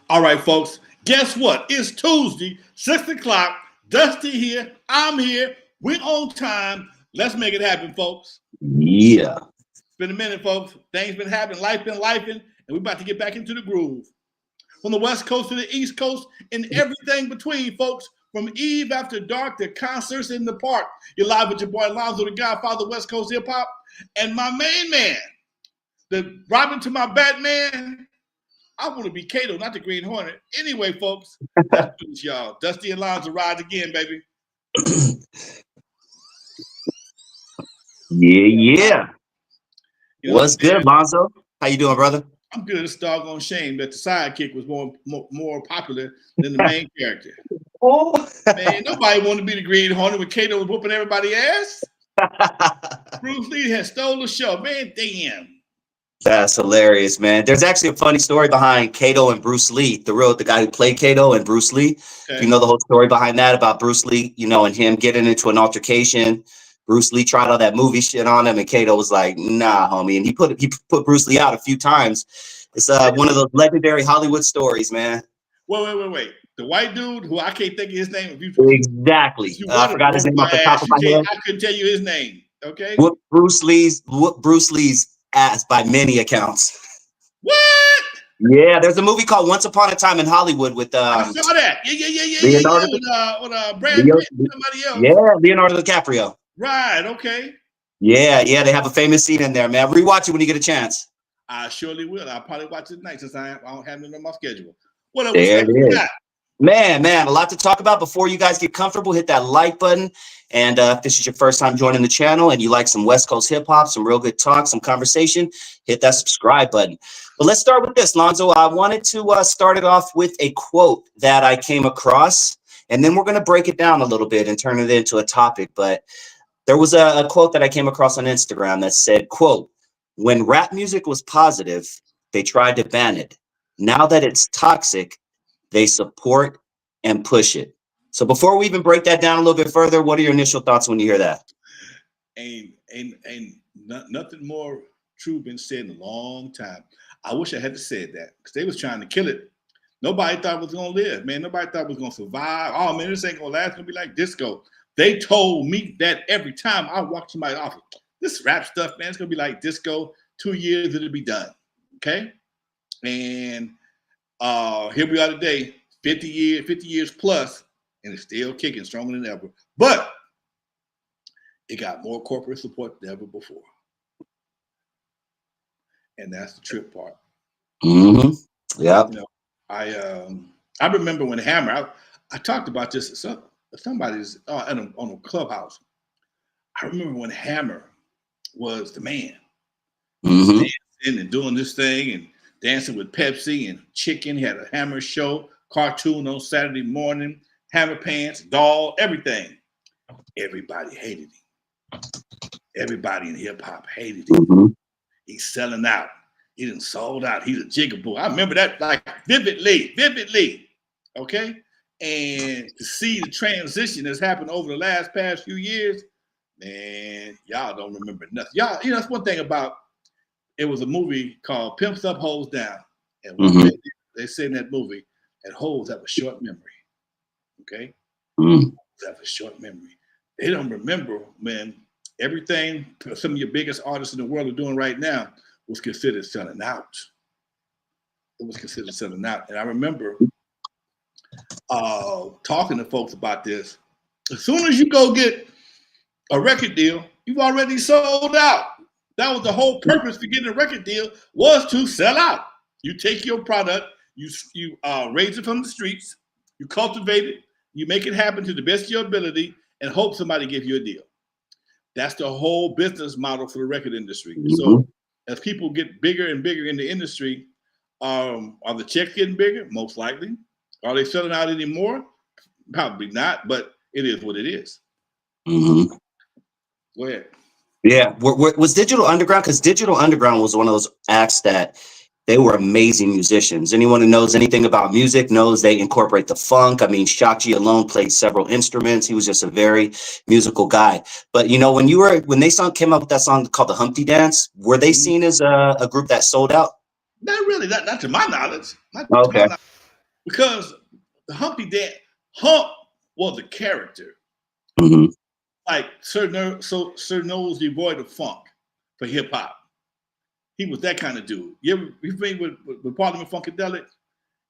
All right, folks. Guess what? It's Tuesday, 6 o'clock. Dusty here. I'm here. We're on time. Let's make it happen, folks. Yeah. It's been a minute, folks. Things been happening. Life been lifing. And we're about to get back into the groove. From the West Coast to the East Coast and everything between, folks. From Eve After Dark to concerts in the park. You're live with your boy Alonzo, the Godfather, West Coast Hip Hop. And my main man, the Robin to my Batman. I want to be Kato, not the Green Hornet. Anyway, folks, let's do this, y'all. Dusty and Lonzo rides again, baby. Yeah. You know, what's good, Lonzo? How you doing, brother? I'm good. It's doggone shame that the sidekick was more popular than the main character. Oh. Man, nobody wanted to be the Green Hornet when Kato was whooping everybody's ass. Bruce Lee had stole the show. Man, damn. That's hilarious, man. There's actually a funny story behind Kato and Bruce Lee, the guy who played Kato and Bruce Lee. Okay. You know the whole story behind that about Bruce Lee, and him getting into an altercation. Bruce Lee tried all that movie shit on him, and Kato was like, "Nah, homie." And he put Bruce Lee out a few times. It's one of those legendary Hollywood stories, man. Wait. The white dude who I can't think of his name. Exactly. I forgot his name off the top of my head. I couldn't tell you his name. Okay. What Bruce Lee's ass by many accounts. What? Yeah, there's a movie called Once Upon a Time in Hollywood with I saw that. Yeah. Leonardo, with Brad Pitt and somebody else. Yeah, Leonardo DiCaprio. Right, okay. Yeah, they have a famous scene in there, man. Rewatch it when you get a chance. I surely will. I'll probably watch it tonight since I don't have it on my schedule. What else? There it is. Man, a lot to talk about. Before you guys get comfortable, hit that like button. And if this is your first time joining the channel and you like some West Coast hip hop, some real good talk, some conversation, hit that subscribe button. But let's start with this, Lonzo. I wanted to start it off with a quote that I came across, and then we're going to break it down a little bit and turn it into a topic. But there was a quote that I came across on Instagram that said, quote, "When rap music was positive, they tried to ban it. Now that it's toxic, they support and push it." So before we even break that down a little bit further, what are your initial thoughts when you hear that? Ain't nothing more true been said in a long time. I wish I had said that because they was trying to kill it. Nobody thought it was gonna live, man. Nobody thought it was gonna survive. Oh man, this ain't gonna last. It's gonna be like disco. They told me that every time I walked to my office. This rap stuff, man, it's gonna be like disco. 2 years it'll be done. Okay, and here we are today, 50 years plus, and it's still kicking stronger than ever. But it got more corporate support than ever before. And that's the trip part. Mm-hmm. Yeah. I remember when Hammer, I talked about this at somebody's on a Clubhouse. I remember when Hammer was the man. Mm-hmm. Dancing and doing this thing and dancing with Pepsi and Chicken. He had a Hammer show, cartoon on Saturday morning, Hammer Pants, doll, everything. Everybody hated him. Everybody in hip hop hated him. Mm-hmm. He's selling out. He done sold out. He's a jigaboo. I remember that like vividly. Okay. And to see the transition that's happened over the past few years, man, y'all don't remember nothing. Y'all, that's one thing about it was a movie called Pimps Up, Hoes Down. And one thing they said in that movie, that hoes have a short memory. Okay? Hoes have a short memory. They don't remember, man, everything some of your biggest artists in the world are doing right now was considered selling out. It was considered selling out. And I remember talking to folks about this. As soon as you go get a record deal, you've already sold out. That was the whole purpose for getting a record deal, was to sell out. You take your product, you raise it from the streets, you cultivate it, you make it happen to the best of your ability, and hope somebody gives you a deal. That's the whole business model for the record industry. Mm-hmm. So as people get bigger and bigger in the industry, are the checks getting bigger? Most likely. Are they selling out anymore? Probably not, but it is what it is. Mm-hmm. Go ahead. Yeah, was Digital Underground? Because Digital Underground was one of those acts that they were amazing musicians. Anyone who knows anything about music knows they incorporate the funk. I mean, Shock G alone played several instruments. He was just a very musical guy. But when they came up with that song called the Humpty Dance, were they seen as a group that sold out? Not really. Not to my knowledge. Okay. because the Humpty Dance, Hump was a character, Mhm. like Sir Nose devoid of funk for hip hop. He was that kind of dude. You familiar with Parliament Funkadelic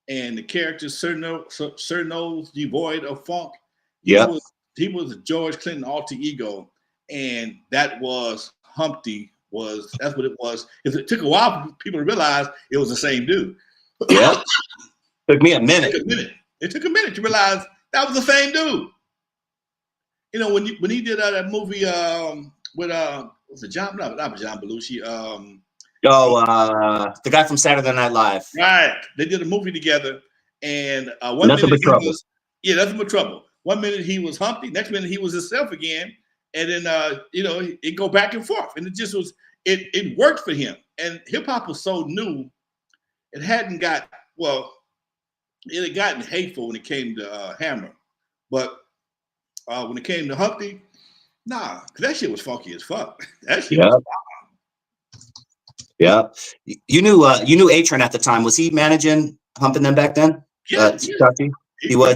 and the character Sir Nose devoid of funk? Yeah. He was a George Clinton alter ego, and that was Humpty. That's what it was. It took a while for people to realize it was the same dude. Yeah. Took me a minute. It took a minute to realize that was the same dude. You know, when he did that movie with was it John? Not John Belushi. The guy from Saturday Night Live. Right. They did a movie together, and Nothing but trouble. Nothing but trouble. 1 minute he was Humpty, next minute he was himself again, and then it go back and forth, and it just was it worked for him. And hip hop was so new, it hadn't got it had gotten hateful when it came to Hammer, but when it came to Humpty, nah, because that shit was funky as fuck. That shit was yeah. You knew A-Train at the time. Was he managing Hump and them back then? Yeah. He was.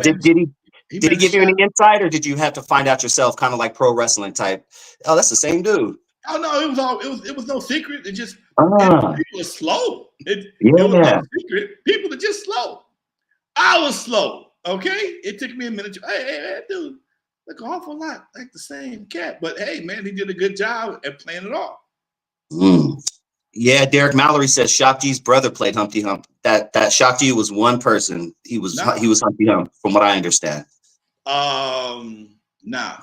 Did he give you any insight, or did you have to find out yourself, kind of like pro wrestling type? Oh, that's the same dude. Oh no, it was no secret. It just people are slow. It was no secret. People are just slow. I was slow. Okay, it took me a minute. Hey, dude, look an awful lot like the same cat. But hey, man, he did a good job at playing it off. Yeah, Derek Mallory says Shock G's brother played Humpty Hump. That Shock G was one person. He was Humpty Hump, from what I understand. Nah.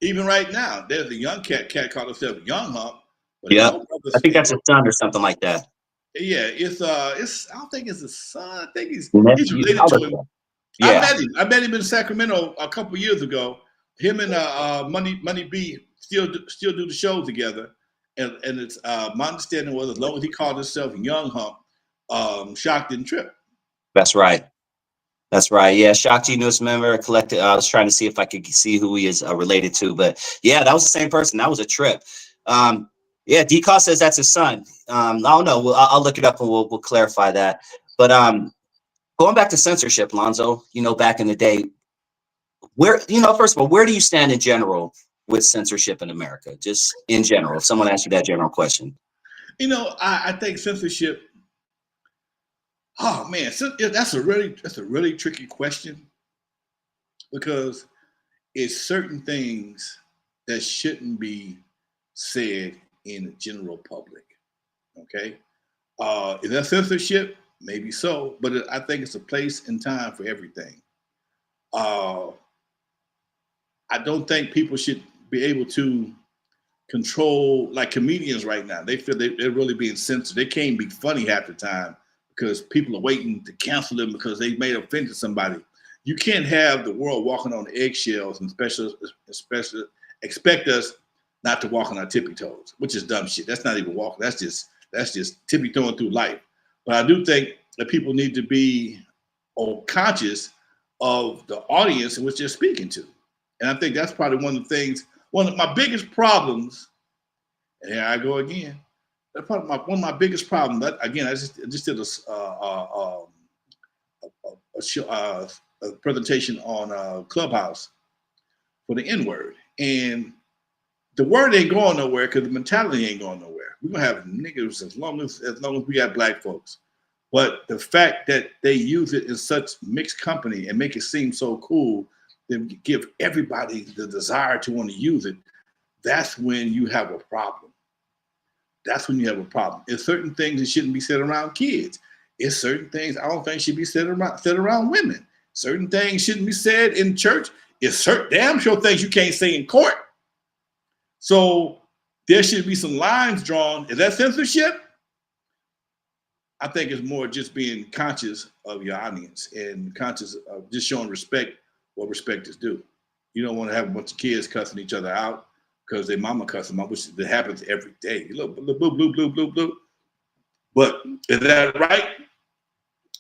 Even right now, there's a young cat called himself Young Hump. Yeah, I think that's his son or something like that. Yeah, it's I don't think it's his son. I think he's related to him. Yeah, I met him in Sacramento a couple years ago. Him and Money B still do the show together, and it's my understanding was as long as he called himself Young Hump, Shock didn't trip. That's right. Yeah, Shock G, newest member, collected. I was trying to see if I could see who he is related to, but yeah, that was the same person. That was a trip. Yeah, D-Cost says that's his son. I don't know. I'll look it up and we'll clarify that. But going back to censorship, Lonzo, back in the day, first of all, where do you stand in general with censorship in America? Just in general, if someone asks you that general question. I think censorship. Oh man, that's a really tricky question, because it's certain things that shouldn't be said in the general public. Okay, is that censorship? Maybe so, but I think it's a place and time for everything. I don't think people should be able to control, like comedians right now. They feel they're really being censored. They can't be funny half the time because people are waiting to cancel them because they may have offended somebody. You can't have the world walking on eggshells and especially expect us not to walk on our tippy toes, which is dumb shit. That's not even walking. That's just tippy toeing through life. But I do think that people need to be conscious of the audience in which they're speaking to. And I think that's probably one of the things, one of my biggest problems, and here I go again, that's probably one of my biggest problems. That, again, I just did a presentation on Clubhouse for the N-word. And the word ain't going nowhere because the mentality ain't going nowhere. We're gonna have niggas as long as we got black folks. But the fact that they use it in such mixed company and make it seem so cool, then give everybody the desire to want to use it, that's when you have a problem. That's when you have a problem. It's certain things that shouldn't be said around kids. It's certain things I don't think should be said around women. Certain things shouldn't be said in church. It's certain damn sure things you can't say in court. So there should be some lines drawn. Is that censorship? I think it's more just being conscious of your audience and conscious of just showing respect what respect is due. You don't want to have a bunch of kids cussing each other out because their mama cussing them out, which that happens every day. Look, blue, blue, blue, blue, blue. But is that right?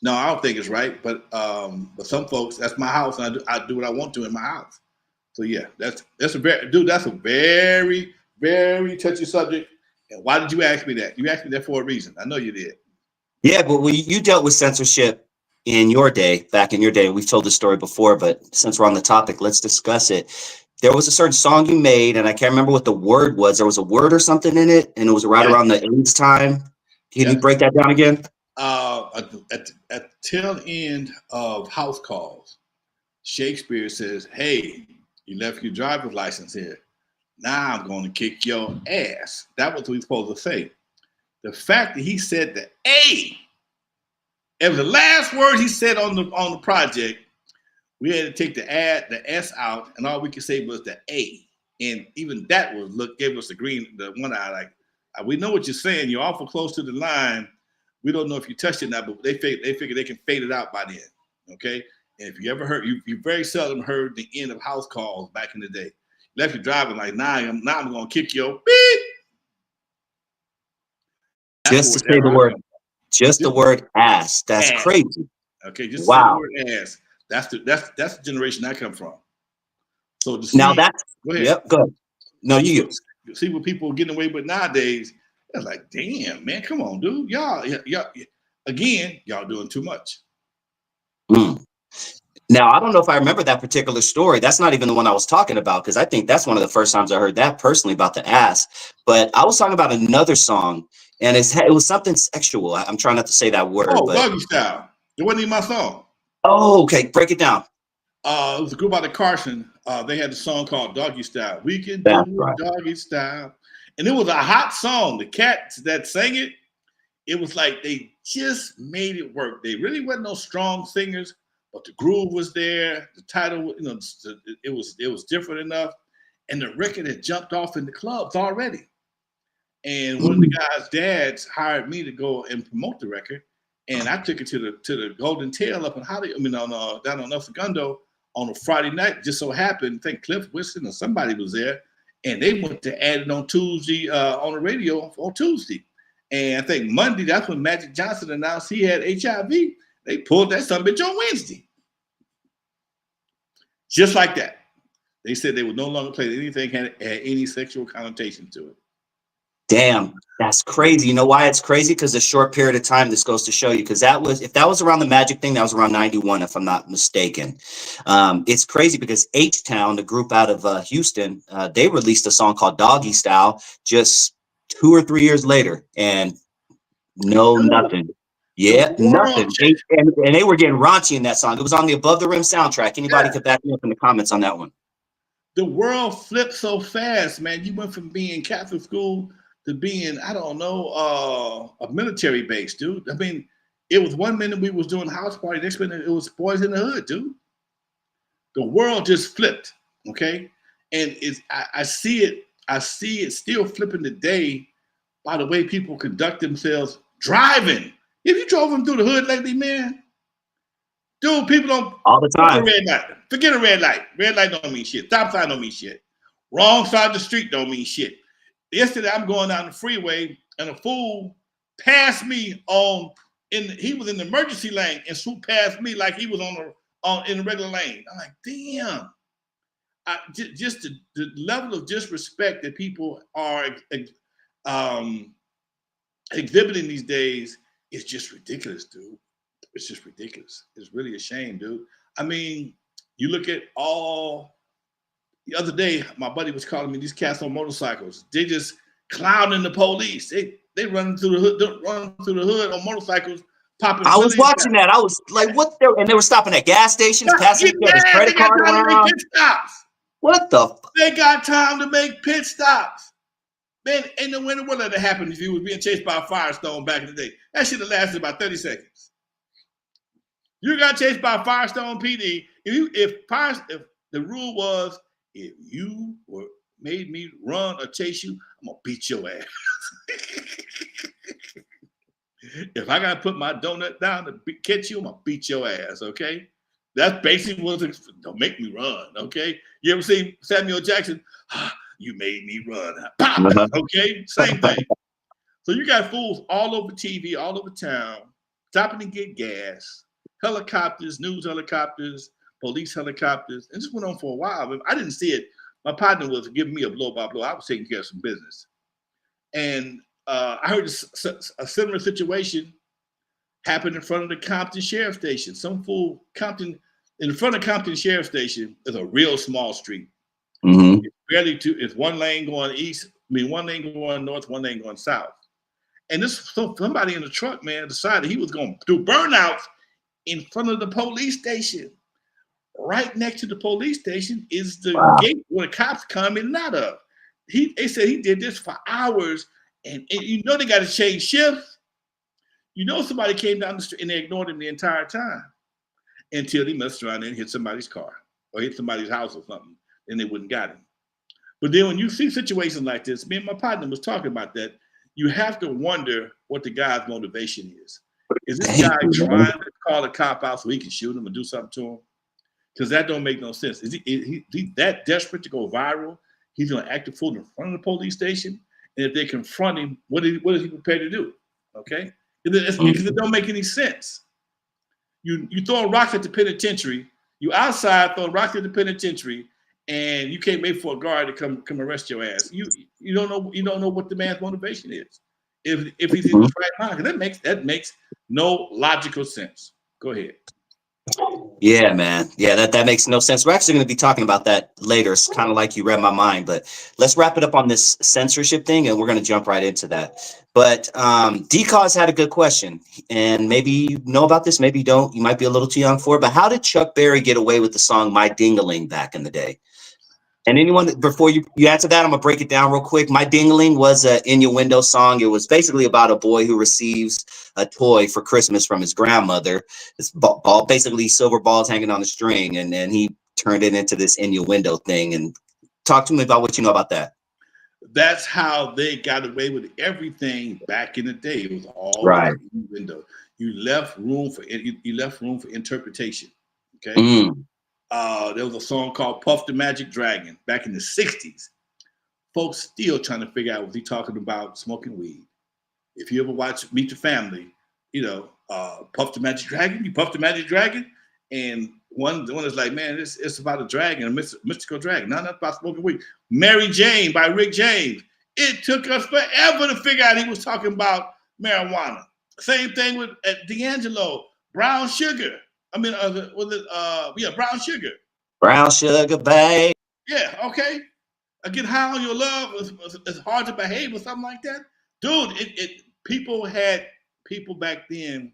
No, I don't think it's right. But some folks, that's my house, and I do what I want to in my house. So yeah, that's a very, very touchy subject. And why did you ask me that? You asked me that for a reason. I know you did. Yeah, but you dealt with censorship in your day, back in your day, we've told this story before, but since we're on the topic, let's discuss it. There was a certain song you made, and I can't remember what the word was. There was a word or something in it, and it was right Yeah. around the AIDS time. Can you Yeah. break that down again? At the tail end of House Calls, Shakespeare says, "Hey, you left your driver's license here. Now I'm going to kick your ass." That was what he's supposed to say. The fact that he said the A, it was the last word he said on the project. We had to take the S out, and all we could say was the A. And even that gave us the one eye, like, we know what you're saying. You're awful close to the line. We don't know if you touched it now, but they figure they can fade it out by then. Okay. And if you ever heard, you very seldom heard the end of House Calls back in the day. Left you driving like, now I'm gonna kick your beep. Just to say the word, just the word ass. That's ass. crazy. Okay, just wow. say the word ass. That's the generation I come from. So to see, Now that's go ahead. Yep, go ahead. No, you see what people are getting away with nowadays. They're like, damn, man, come on, dude. Y'all doing too much. Now, I don't know if I remember that particular story. That's not even the one I was talking about, because I think that's one of the first times I heard that personally about the ass. But I was talking about another song, and it was something sexual. I'm trying not to say that word. Oh, but Doggy Style. It wasn't even my song. Oh, okay. Break it down. It was a group out of Carson. They had a song called Doggy Style. We can do right. Doggy Style. And it was a hot song. The cats that sang it, it was like they just made it work. They really wasn't no strong singers, but the groove was there. The title, it was different enough. And the record had jumped off in the clubs already. And one of the guys' dads hired me to go and promote the record. And I took it to the Golden Tail up in Hollywood, down on El Segundo on a Friday night. Just so happened, I think Cliff Whiston or somebody was there, and they went to add it on Tuesday on the radio on Tuesday. And I think Monday, that's when Magic Johnson announced he had HIV. They pulled that son of a bitch on Wednesday. Just like that. They said they would no longer play anything had any sexual connotation to it. Damn, that's crazy. You know why it's crazy? Because a short period of time, this goes to show you, because if that was around the Magic thing, that was around 91, if I'm not mistaken. It's crazy because H-Town, the group out of Houston, they released a song called Doggy Style just 2 or 3 years later, and nothing. Yeah, nothing. And they were getting raunchy in that song. It was on the Above the Rim soundtrack. Anybody could back me up in the comments on that one. The world flipped so fast, man. You went from being Catholic school to being, I don't know, a military base, dude. I mean, it was 1 minute we was doing house party, next minute it was Boys in the Hood, dude. The world just flipped, okay? And I see it still flipping today by the way people conduct themselves driving. If you drove them through the hood lately, man, dude, people don't all the time. Forget a red light. Red light don't mean shit. Stop sign don't mean shit. Wrong side of the street don't mean shit. Yesterday, I'm going down the freeway and a fool passed me he was in the emergency lane and swooped past me like he was in the regular lane. I'm like, damn. Just the level of disrespect that people are exhibiting these days is just ridiculous, dude. It's just ridiculous. It's really a shame, dude. I mean, you look at the other day, my buddy was calling me these cats on motorcycles. They just clowning the police. They run through the hood on motorcycles, popping. I was watching that. I was like, what? And they were stopping at gas stations, passing each other's credit card around. What the? They got time to make pit stops. Man, ain't no way in the world that happened if you was being chased by a Firestone back in the day. That should have lasted about 30 seconds. You got chased by a Firestone PD. If the rule was, if you made me run or chase you, I'm gonna beat your ass. If I gotta put my donut down to catch you, I'm gonna beat your ass. Okay, that's basically what don't make me run. Okay, you ever see Samuel Jackson? You made me run. Pop. Okay, same thing. So you got fools all over TV, all over town, stopping to get gas. Helicopters, news helicopters, police helicopters, and this went on for a while. I didn't see it. My partner was giving me a blow by blow. I was taking care of some business. And I heard a similar situation happened in front of the Compton Sheriff Station. Some fool Compton, in front of Compton Sheriff Station is a real small street. Mm-hmm. It's barely two. It's one lane going east. I mean, one lane going north, one lane going south. And this somebody in the truck, man, decided he was going to do burnouts in front of the police station. Right next to the police station is the gate where the cops come in and out of. They said he did this for hours, and you know they got to change shifts. You know somebody came down the street and they ignored him the entire time until he messed around and hit somebody's car or hit somebody's house or something, and they wouldn't got him. But then when you see situations like this, me and my partner was talking about that, you have to wonder what the guy's motivation is. Is this guy trying to call a cop out so he can shoot him and do something to him? Because that don't make no sense. Is he that desperate to go viral? He's going to act a fool in front of the police station, and if they confront him, what is he prepared to do? Okay, because it don't make any sense. You throw rocks at the penitentiary. You outside throwing rocks at the penitentiary, and you can't wait for a guard to come arrest your ass. You don't know what the man's motivation is. If he's in his right mind, that makes no logical sense. Go ahead. Yeah, man. Yeah, that makes no sense. We're actually going to be talking about that later. It's kind of like you read my mind, but let's wrap it up on this censorship thing, and we're going to jump right into that. But D-Cause had a good question, and maybe you know about this, maybe you don't. You might be a little too young for it, but how did Chuck Berry get away with the song My Ding-a-Ling back in the day? And anyone, before you answer that, I'm going to break it down real quick. My Ding-a-Ling was an innuendo song. It was basically about a boy who receives a toy for Christmas from his grandmother. It's basically silver balls hanging on a string. And then he turned it into this innuendo thing. And talk to me about what you know about that. That's how they got away with everything back in the day. It was all right. Innuendo. You left room for interpretation. Okay. There was a song called Puff the Magic Dragon back in the 60s. Folks still trying to figure out, was he talking about smoking weed? If you ever watch Meet the Family, you know, Puff the Magic Dragon, you puff the magic dragon. And one is like, man, it's about a dragon, a mystical dragon. Not about smoking weed. Mary Jane by Rick James. It took us forever to figure out he was talking about marijuana. Same thing with D'Angelo, Brown Sugar. I mean, Brown Sugar. Brown sugar, babe. Yeah, okay. Get high on your love. It's hard to behave or something like that. Dude, people back then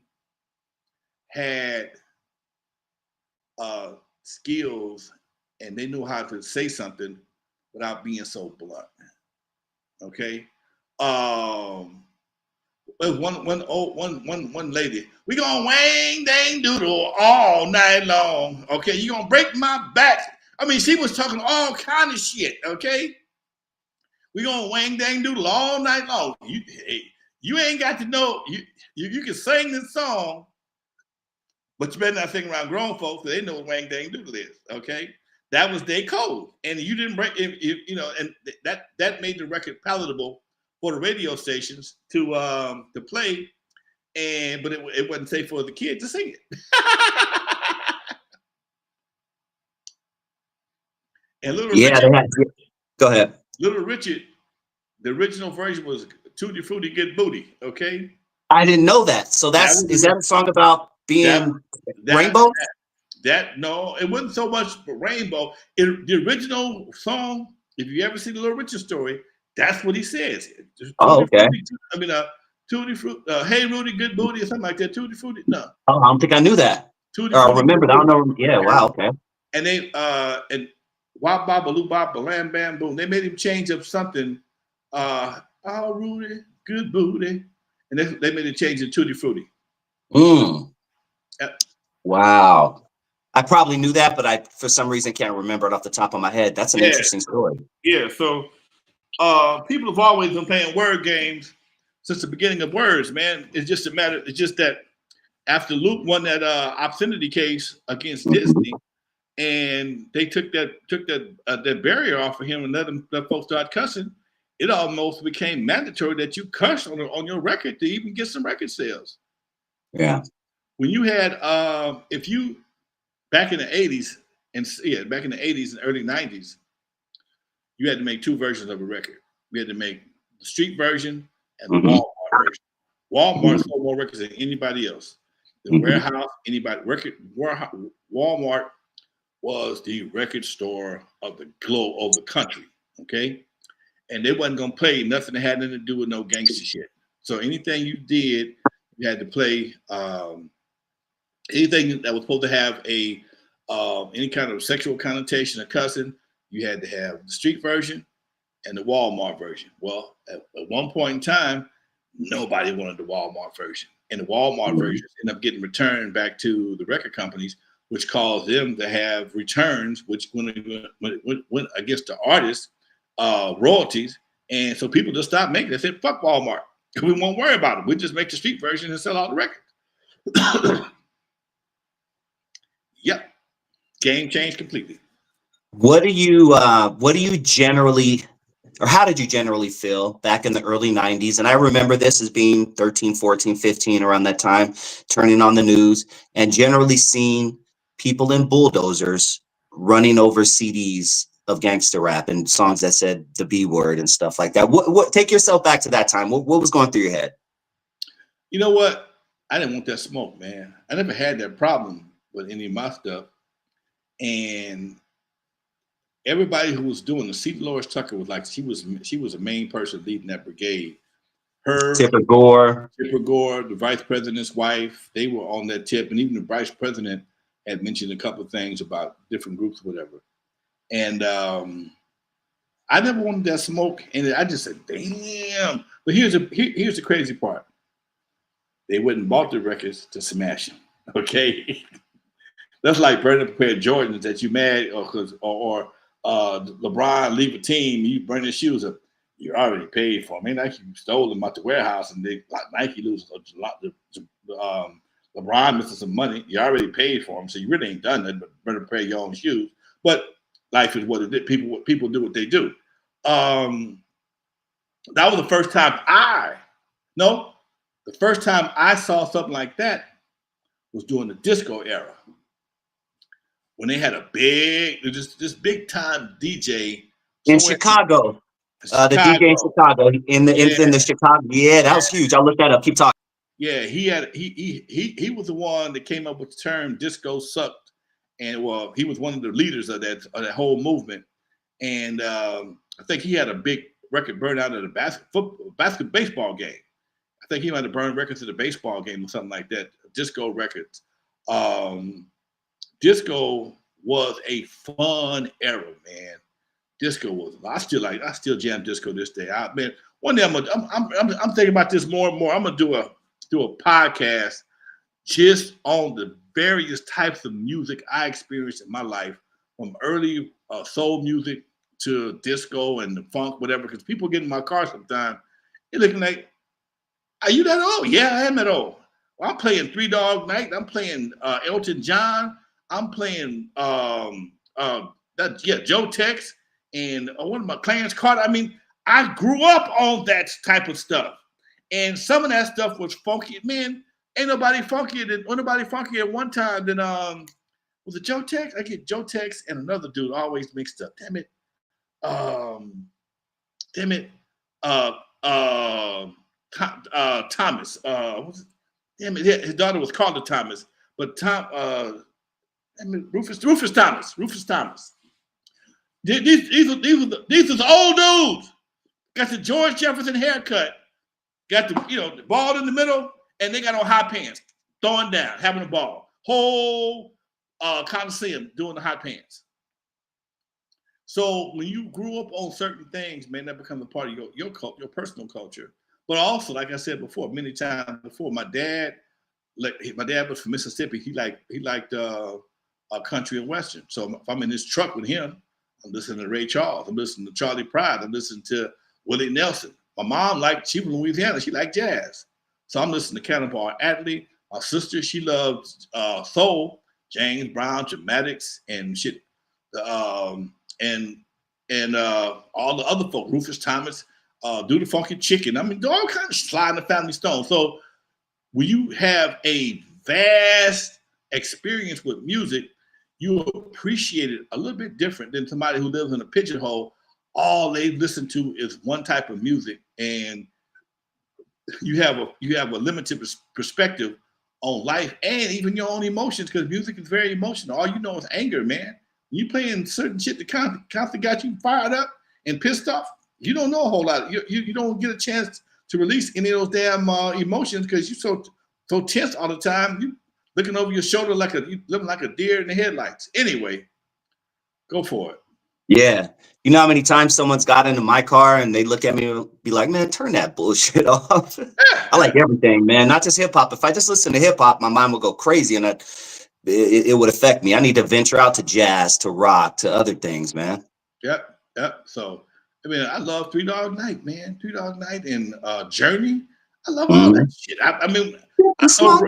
had skills, and they knew how to say something without being so blunt. Okay. One lady, we gonna wang dang doodle all night long. Okay, you gonna break my back. I mean, she was talking all kind of shit. Okay, we gonna wang dang doodle all night long. You ain't got to know. You can sing this song, but you better not sing around grown folks, because they know what wang dang doodle is. Okay, that was their code, and you didn't break. And that made the record palatable for the radio stations to play, but it wasn't safe for the kid to sing it. And go ahead. Little Richard, the original version was Tutti Frutti Good Booty. Okay, I didn't know that. So is that a song about being rainbow? No, it wasn't so much rainbow. The original song, if you ever see the Little Richard story, that's what he says. Okay. Tutti Frutti, hey Rudy, good booty, or something like that. Tutti Frutti, no. Oh, I don't think I knew that. I remember that. I don't know. Yeah, wow, okay. And they and wop bop baloo bop balam bam boom. They made him change up something. Oh Rudy, good booty, and they made it change to Tutti Frutti. Wow. I probably knew that, but I for some reason can't remember it off the top of my head. That's an interesting story. Yeah, so people have always been playing word games since the beginning of words, man. It's just that after Luke won that obscenity case against Disney, and they took that barrier off of him and let folks start cussing, it almost became mandatory that you cuss on your record to even get some record sales. Yeah. When you had if you back in the 80s and early 90s, you had to make two versions of a record. We had to make the street version and the Walmart version. Walmart sold more records than anybody else. The warehouse, Walmart was the record store of the globe, of the country. Okay, and they wasn't gonna play nothing that had nothing to do with no gangster shit. So anything you did, you had to play anything that was supposed to have a any kind of sexual connotation or cussing. You had to have the street version and the Walmart version. Well, at one point in time, nobody wanted the Walmart version, and the Walmart version ended up getting returned back to the record companies, which caused them to have returns, which went against the artists' royalties. And so people just stopped making it. They said, fuck Walmart. We won't worry about it. We'll just make the street version and sell all the records. Yep. Game changed completely. What do you generally, or how did you generally feel back in the early 90s? And I remember this as being 13, 14, 15, around that time, turning on the news and generally seeing people in bulldozers running over CDs of gangster rap and songs that said the B word and stuff like that. What take yourself back to that time. What was going through your head? You know what? I didn't want that smoke, man. I never had that problem with any of my stuff. And everybody who was doing the C. Dolores Tucker was like, she was a main person leading that brigade. Her, Tipper Gore, the vice president's wife, they were on that tip. And even the vice president had mentioned a couple of things about different groups or whatever. And I never wanted that smoke. And I just said, damn. But here's the crazy part. They wouldn't bought the records to smash them. Okay. That's like burning a pair of Jordans that you mad or LeBron leave a team, you burn his shoes up. You already paid for them. Ain't like you stole them out the warehouse and they like Nike loses a lot. LeBron misses some money. You already paid for them, so you really ain't done nothing but burn a pair of your own shoes. But life is what it is. People do what they do. That was the first time the first time I saw something like that was during the disco era. When they had a this big time DJ in Chicago. The DJ in Chicago, in the Chicago. Yeah, that was huge. I'll look that up. Keep talking. Yeah, he was the one that came up with the term "disco sucked," and well, he was one of the leaders of that whole movement. And I think he had a big record burn out at a baseball game. I think he might have burned records at a baseball game or something like that. Disco records. Disco was a fun era, man. Disco was. I still jam disco this day. One day I'm thinking about this more and more. I'm gonna do a podcast just on the various types of music I experienced in my life, from early soul music to disco and the funk, whatever. Because people get in my car sometimes, they're looking like, "Are you that old?" Yeah, I am that old. Well, I'm playing Three Dog Night. I'm playing Elton John. I'm playing Joe Tex and one of my Clarence Carter. I mean, I grew up on that type of stuff, and some of that stuff was funky. Man, ain't nobody funkier at one time than was it Joe Tex? I get Joe Tex and another dude always mixed up. Damn it. Thomas. Damn it. His daughter was called Thomas, but Rufus Thomas. These are the old dudes. Got the George Jefferson haircut. Got the ball in the middle, and they got on high pants, throwing down, having a ball. Whole Coliseum doing the high pants. So when you grew up on certain things, man, that becomes a part of your personal culture. But also, like I said before, many times before, my dad was from Mississippi. He liked country and western. So if I'm in this truck with him, I'm listening to Ray Charles. I'm listening to Charlie Pride. I'm listening to Willie Nelson. My mom she was from Louisiana. She liked jazz. So I'm listening to Cannonball Adderley. My sister, she loved soul, James Brown, Dramatics, and shit. And all the other folk, Rufus Thomas, Do the Funky Chicken. I mean, all kind of sliding the Family Stone. So when you have a vast experience with music, you appreciate it a little bit different than somebody who lives in a pigeonhole. All they listen to is one type of music, and you have a limited perspective on life and even your own emotions, because music is very emotional. All you know is anger, man. You playing certain shit that constantly got you fired up and pissed off. You don't know a whole lot. You don't get a chance to release any of those damn emotions because you're so tense all the time. You looking over your shoulder you looking like a deer in the headlights. Anyway, go for it. Yeah. You know how many times someone's got into my car and they look at me and be like, man, turn that bullshit off. I like everything, man, not just hip hop. If I just listen to hip hop, my mind will go crazy and it would affect me. I need to venture out to jazz, to rock, to other things, man. Yep. So, I mean, I love 3 Dog Night, man. 3 Dog Night and Journey. I love all that shit. I mean, I sold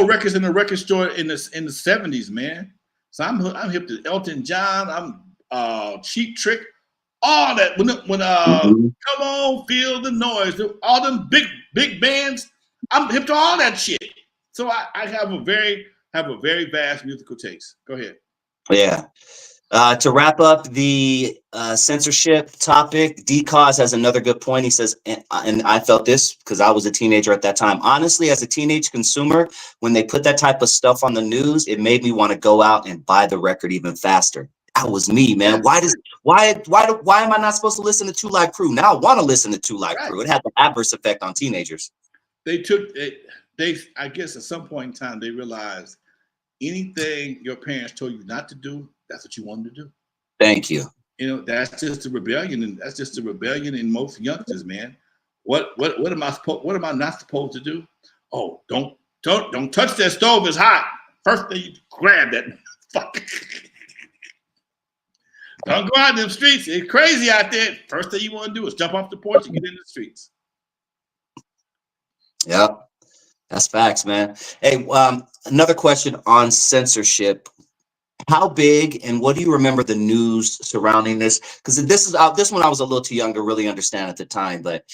records in the record store in the 70s, man. So I'm hip to Elton John. I'm Cheap Trick. All that when Come On, Feel the Noise. All them big bands. I'm hip to all that shit. So I have a very vast musical taste. Go ahead. Yeah. To wrap up the censorship topic, D-Cause has another good point. He says, and I felt this because I was a teenager at that time. Honestly, as a teenage consumer, when they put that type of stuff on the news, it made me want to go out and buy the record even faster. That was me, man. Why am I not supposed to listen to 2 Live Crew? Now I want to listen to 2 Live Crew. It had an adverse effect on teenagers. They I guess at some point in time, they realized anything your parents told you not to do, that's what you wanted to do. Thank you. You know, that's just a rebellion, and that's just a rebellion in most youngsters, man. What am I not supposed to do? Oh, don't touch that stove, it's hot. First thing you grab that fuck. Don't go out in the streets. It's crazy out there. First thing you want to do is jump off the porch and get in the streets. Yep. That's facts, man. Hey, another question on censorship. How big and what do you remember the news surrounding this? Because this one I was a little too young to really understand at the time. But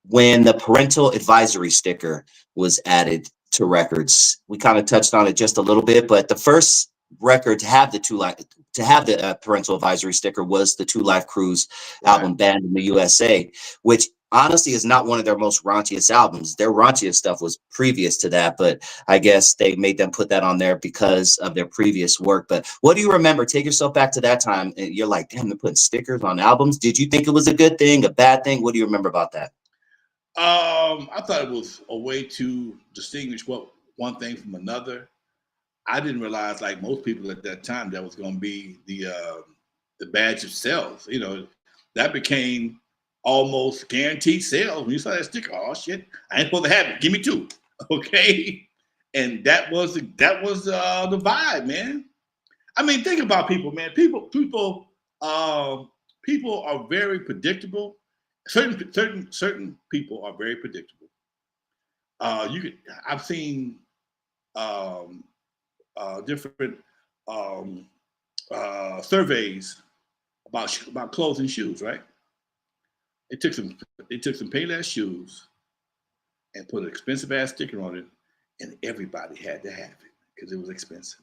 when the parental advisory sticker was added to records, we kind of touched on it just a little bit. But the first record to have the parental advisory sticker was the 2 Live Crew's album Banned in the USA, which honestly is not one of their most raunchiest albums. Their raunchiest stuff was previous to that, but I guess they made them put that on there because of their previous work. But what do you remember? Take yourself back to that time. And you're like, damn, they're putting stickers on albums. Did you think it was a good thing, a bad thing? What do you remember about that? I thought it was a way to distinguish one thing from another. I didn't realize, like most people at that time, that was going to be the badge of sales. You know, that became almost guaranteed sales. When you saw that sticker, oh shit, I ain't supposed to have it. Give me 2, okay? And that was the vibe, man. I mean, think about people, man. People are very predictable. Certain people are very predictable. I've seen different surveys about clothes and shoes, right? They took some Payless shoes and put an expensive ass sticker on it, and everybody had to have it because it was expensive.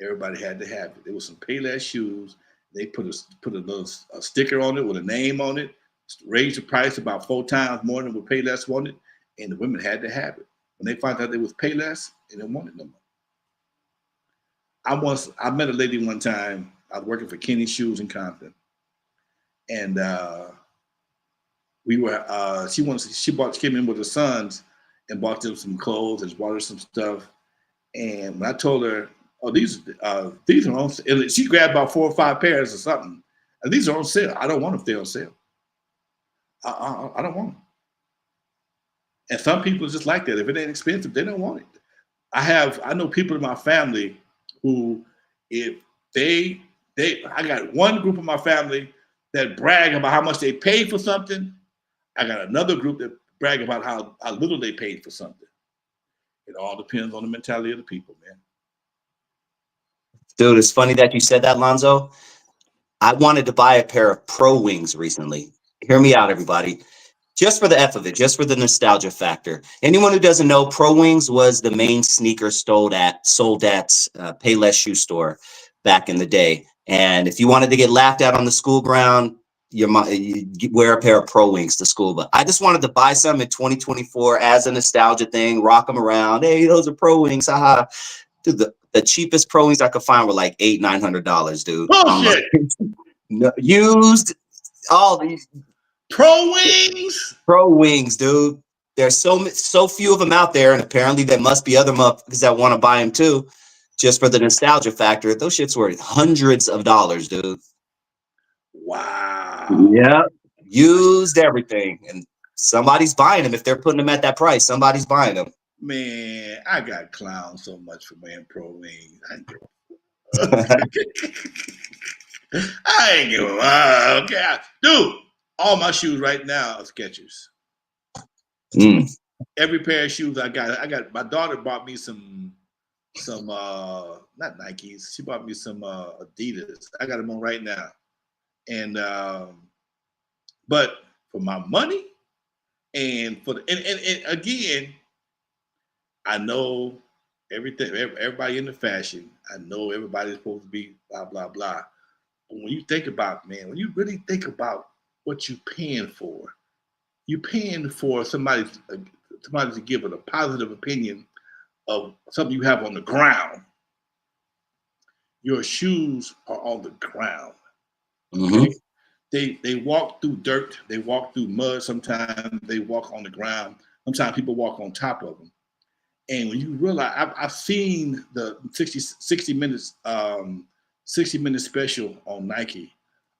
Everybody had to have it. There was some Payless shoes. They put a little sticker on it with a name on it, raised the price about 4 times more than what Payless wanted, and the women had to have it. When they found out it was Payless, they didn't want it no more. I met a lady one time. I was working for Kenny Shoes in Compton, and she came in with her sons and bought them some clothes and bought her some stuff. And when I told her, oh, these are on sale, she grabbed about 4 or 5 pairs or something. And these are on sale. I don't want them if they're on sale. I don't want them. And some people are just like that. If it ain't expensive, they don't want it. I know people in my family who, if I got one group of my family that brag about how much they paid for something. I got another group that brag about how little they paid for something. It all depends on the mentality of the people, man. Dude, it's funny that you said that, Lonzo. I wanted to buy a pair of Pro Wings recently. Hear me out, everybody. Just for the F of it, just for the nostalgia factor. Anyone who doesn't know, Pro Wings was the main sneaker sold at Payless shoe store back in the day. And if you wanted to get laughed at on the school ground, you wear a pair of Pro Wings to school. But I just wanted to buy some in 2024 as a nostalgia thing, rock them around. Hey, those are Pro Wings, haha. Dude, the cheapest Pro Wings I could find were like $800-900, dude. Bullshit. No, used all these Pro Wings. Pro Wings, dude. There's so few of them out there, and apparently there must be other motherfuckers that want to buy them too, just for the nostalgia factor. Those shits were hundreds of dollars, dude. Wow. Yeah, used everything, and somebody's buying them. If they're putting them at that price, somebody's buying them. Man, I got clowned so much for wearing Pro Wings. I ain't give a okay. Dude, all my shoes right now are Skechers. Every pair of shoes I got my daughter bought me some not Nikes. She bought me some Adidas. I got them on right now. And but for my money and for the and again, I know everything, everybody in the fashion. I know everybody's supposed to be blah blah blah. But when you think about, man, when you really think about what you're paying for somebody to give it a positive opinion of something you have on the ground. Your shoes are on the ground. Okay? They walk through dirt, they walk through mud, sometimes they walk on the ground, sometimes people walk on top of them. And when you realize, I've seen the 60 minutes special on Nike.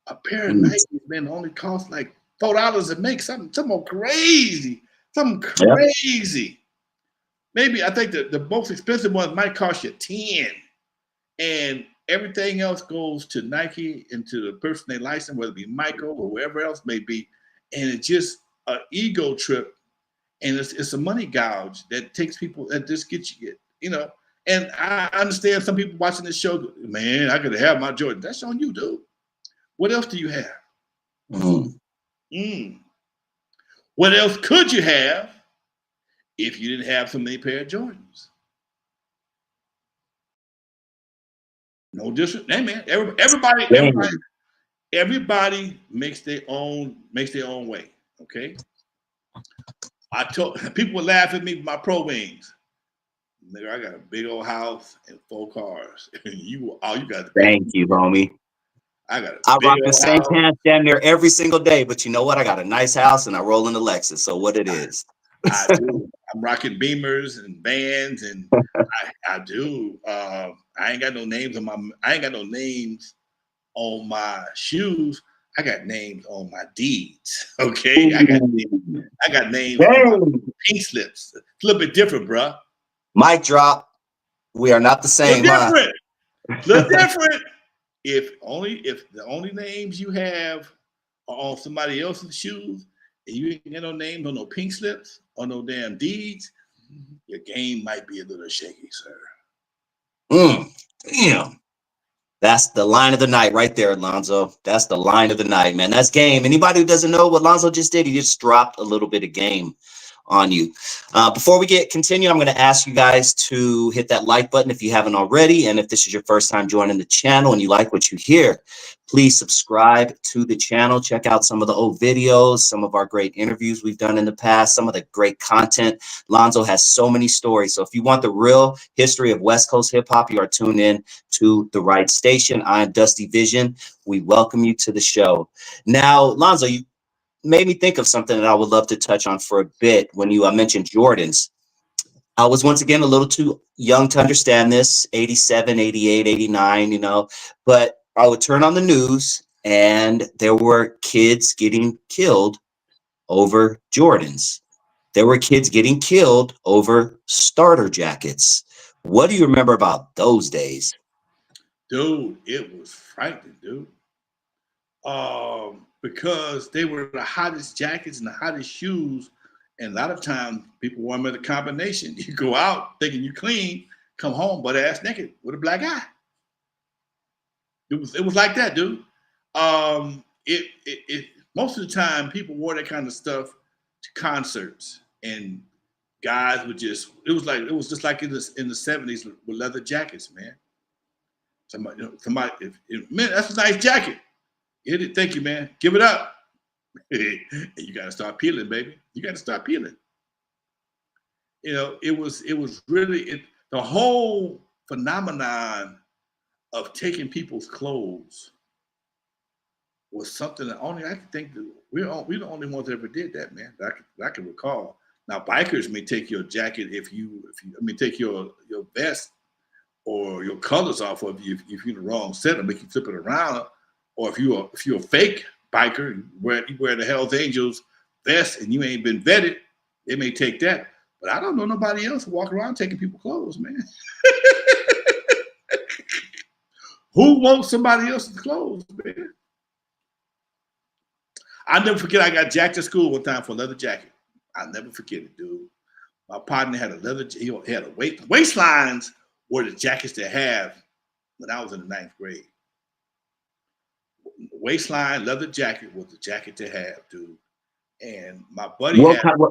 A pair of Nikes, man, only cost like $4 to make, something crazy. Something crazy. Maybe I think the most expensive ones might cost you 10. And everything else goes to Nike and to the person they license, whether it be Michael or whoever else may be. And it's just an ego trip. And it's a money gouge that takes people, that just gets you, you know. And I understand some people watching this show, man, I could have my Jordan. That's on you, dude. What else do you have? What else could you have if you didn't have so many pair of Jordans? No disrespect. Hey, man, everybody makes their own way. Okay. I told people would laugh at me with my Pro Wings. Nigga, I got a big old house and 4 cars. You got. Thank you, homie. I rock the same pants damn near every single day, but you know what? I got a nice house and I roll in the Lexus. So what it is. I do. I'm rocking Beamers and Vans, and I do. I ain't got no names on my shoes. I got names on my deeds. Okay, I got names on my pink slips. It's a little bit different, bro. Mic drop. We are not the same. Look different. If the only names you have are on somebody else's shoes, and you ain't got no names on no pink slips or no damn deeds, your game might be a little shaky, sir. Damn. That's the line of the night right there, Alonzo. That's the line of the night, man. That's game. Anybody who doesn't know what Alonzo just did, he just dropped a little bit of game on you. Before we continue, I'm going to ask you guys to hit that like button if you haven't already. And if this is your first time joining the channel and you like what you hear, please subscribe to the channel. Check out some of the old videos, some of our great interviews we've done in the past, some of the great content. Lonzo has so many stories. So if you want the real history of West Coast hip hop, you are tuned in to the right station. I'm Dusty Vision. We welcome you to the show. Now, Lonzo, you made me think of something that I would love to touch on for a bit. When you mentioned Jordans, I was once again a little too young to understand this, 87, 88, 89, you know, but I would turn on the news and there were kids getting killed over Jordans. There were kids getting killed over starter jackets. What do you remember about those days? Dude, it was frightening, dude. Because they were the hottest jackets and the hottest shoes. And a lot of times people wore them as a combination. You go out thinking you clean, come home butt ass naked with a black eye. It was like that, dude. Most of the time people wore that kind of stuff to concerts, and guys would just, it was just like in the 70s with leather jackets, man. Somebody, man, that's a nice jacket. Hit it. Thank you, man. Give it up. And you got to start peeling, baby. You got to start peeling. You know, it was really the whole phenomenon of taking people's clothes was something that only I can think that we're the only ones that ever did that, man. That I can recall. Now, bikers may take your jacket if you take your vest or your colors off of you if you're in the wrong set, or make you flip it around, or if you're a fake biker, you wear the Hell's Angels vest and you ain't been vetted, they may take that. But I don't know nobody else who walk around taking people's clothes, man. Who wants somebody else's clothes, man? I'll never forget, I got jacked at school one time for a leather jacket. I'll never forget it, dude. My partner had a leather, he had a waistlines were the jackets they have when I was in the 9th grade. Waistline leather jacket was the jacket to have, dude. And my buddy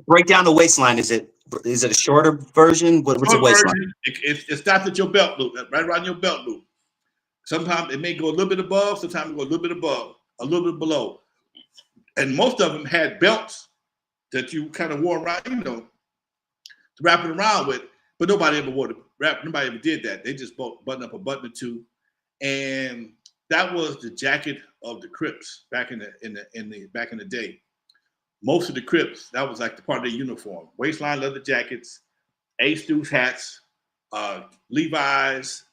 break down the waistline. Is it a shorter version? What's the waistline? It stops at your belt loop, right around your belt loop. Sometimes it may go a little bit above, sometimes it go a little bit above, a little bit below. And most of them had belts that you kind of wore around, to wrap it around with. But nobody ever wore nobody ever did that. They just button up a button or two. And that was the jacket of the Crips back in the day. Most of the Crips, that was like the part of their uniform. Waistline leather jackets, Ace Deuce hats, Levi's,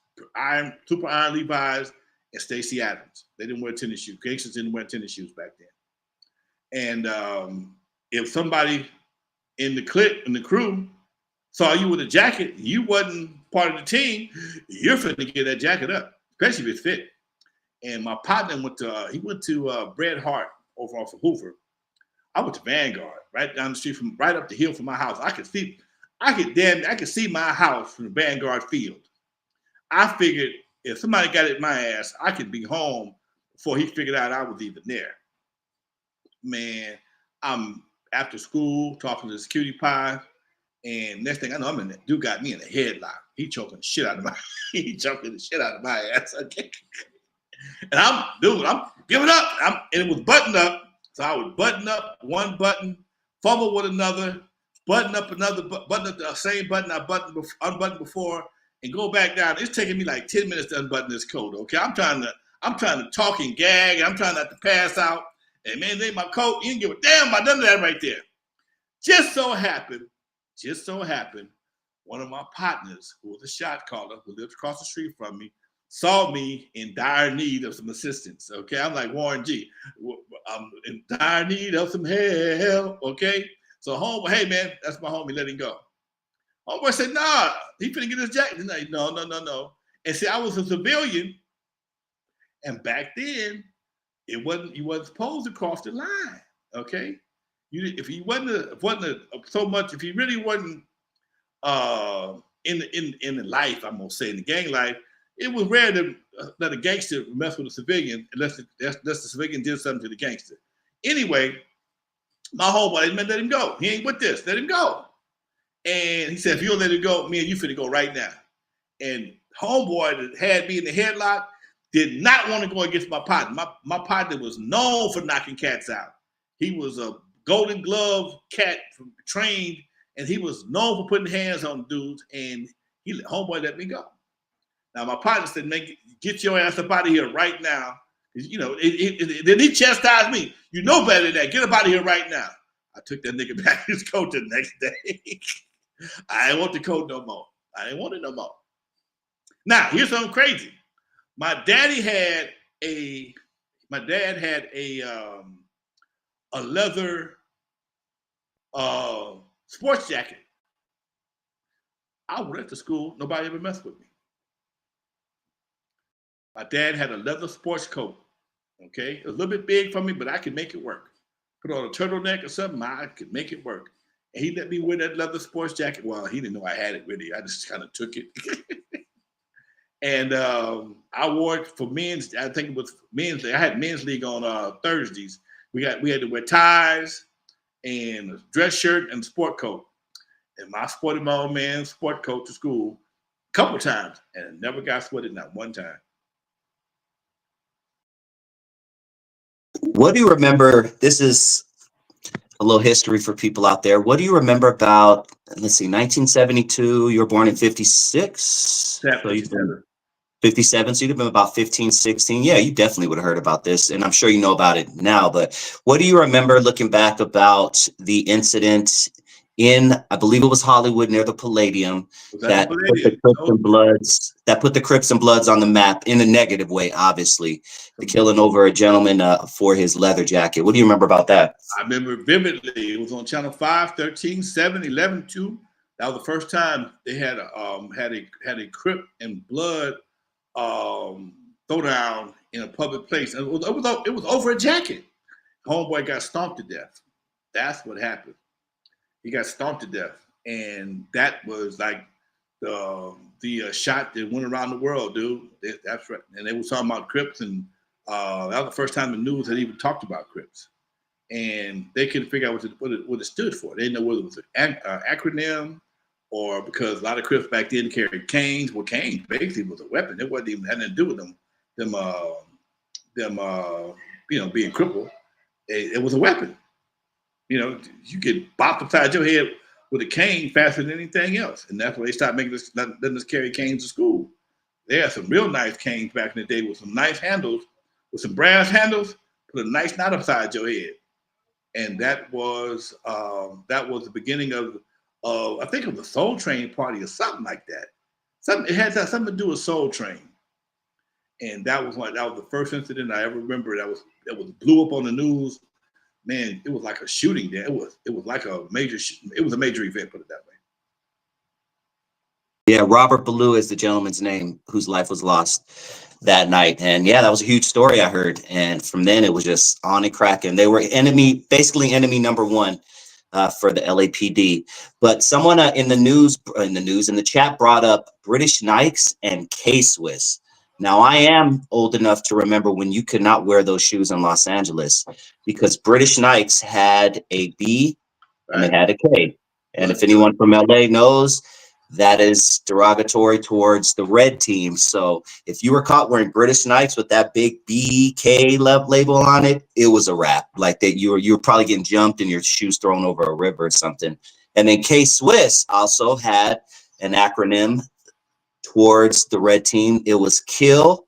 super iron Levi's, and Stacey Adams. They didn't wear tennis shoes. Gangsters didn't wear tennis shoes back then. And if somebody in the crew saw you with a jacket, you wasn't part of the team, you're finna get that jacket up, especially if it fit. And my partner went to Bret Hart over off of Hoover. I went to Vanguard, right down the street right up the hill from my house. I could see my house from the Vanguard field. I figured if somebody got at my ass, I could be home before he figured out I was even there. Man, I'm after school talking to the security pie, and next thing I know, dude got me in a headlock. He choking the shit out of my ass. Okay. And I'm giving up. And it was buttoned up. So I would button up one button, fumble with another, button up another, button up the same button I unbuttoned before, and go back down. It's taking me like 10 minutes to unbutton this coat. Okay, I'm trying to talk and gag. I'm trying not to pass out. And man, they my coat. You didn't give a damn about none of that right there. Just so happened, one of my partners, who was a shot caller, who lived across the street from me, saw me in dire need of some assistance. Okay, I'm like Warren G. I'm in dire need of some help. Okay, so homeboy, hey man, that's my homie. Let him go. Homeboy said, nah, he finna get his jacket. Like, no. And see, I was a civilian, and back then, you wasn't supposed to cross the line. Okay, if you really wasn't in the life, I'm gonna say in the gang life, it was rare that a gangster would mess with a civilian unless the civilian did something to the gangster. Anyway, my homeboy didn't let him go. He ain't with this. Let him go. And he said, if you don't let him go, me and you finna go right now. And homeboy that had me in the headlock did not want to go against my partner. My partner was known for knocking cats out. He was a Golden Glove cat trained, and he was known for putting hands on dudes, and homeboy let me go. Now my partner said, man, get your ass up out of here right now. Then he chastised me. You know better than that. Get up out of here right now. I took that nigga back his coat the next day. I didn't want the coat no more. I didn't want it no more. Now, here's something crazy. My dad had a leather sports jacket. I went to school. Nobody ever messed with me. My dad had a leather sports coat. Okay, a little bit big for me, but I could make it work. Put on a turtleneck or something, I could make it work. And he let me wear that leather sports jacket. Well, he didn't know I had it really. I just kind of took it. And I wore it for men's. I think it was men's league. I had men's league on Thursdays. We had to wear ties and a dress shirt and a sport coat. And I sported my old man's sport coat to school a couple times, and it never got sweated, not one time. What do you remember? This is a little history for people out there. What do you remember about, let's see, 1972, you were born in 56. So you've been 57, so you'd have been about 15, 16. Yeah, you definitely would have heard about this, and I'm sure you know about it now. But what do you remember looking back about the incident in, I believe it was Hollywood near the Palladium, Was that the that put the Palladium? Crips Oh, and Bloods, that put the Crips and Bloods on the map in a negative way, obviously, the some, killing over a gentleman for his leather jacket. What do you remember about that? I remember vividly. It was on Channel 5, 13, 7, 11, 2. That was the first time they had a Crip and Blood throwdown in a public place. And it was over a jacket. Homeboy got stomped to death. That's what happened. He got stomped to death, and that was like the shot that went around the world, dude. That's right. And they were talking about Crips, and that was the first time the news had even talked about Crips. And they couldn't figure out what it stood for. They didn't know whether it was an acronym or because a lot of Crips back then carried canes. Well, canes basically was a weapon. It wasn't even had nothing to do with them being crippled. It was a weapon. You get bopped upside your head with a cane faster than anything else. And that's why they started letting us carry canes to school. They had some real nice canes back in the day with some nice handles, with some brass handles, put a nice knot upside your head. And that was the beginning of I think of the Soul Train party or something like that. It had something to do with Soul Train. And that was the first incident I ever remember that was blew up on the news. Man, it was like a shooting there. It was like it was a major event, put it that way. Yeah, Robert Ballou is the gentleman's name whose life was lost that night. And yeah, that was a huge story I heard. And from then it was just on and cracking. They were basically enemy number one for the LAPD. But someone in the chat brought up British Nikes and K-Swiss. Now, I am old enough to remember when you could not wear those shoes in Los Angeles because British Nikes had a B and they Right? had a K. And Well, if anyone from LA knows, that is derogatory towards the red team. So if you were caught wearing British Knights with that big BK label on it, it was a wrap. Like that, you were probably getting jumped and your shoes thrown over a river or something. And then K Swiss also had an acronym towards the red team. It was Kill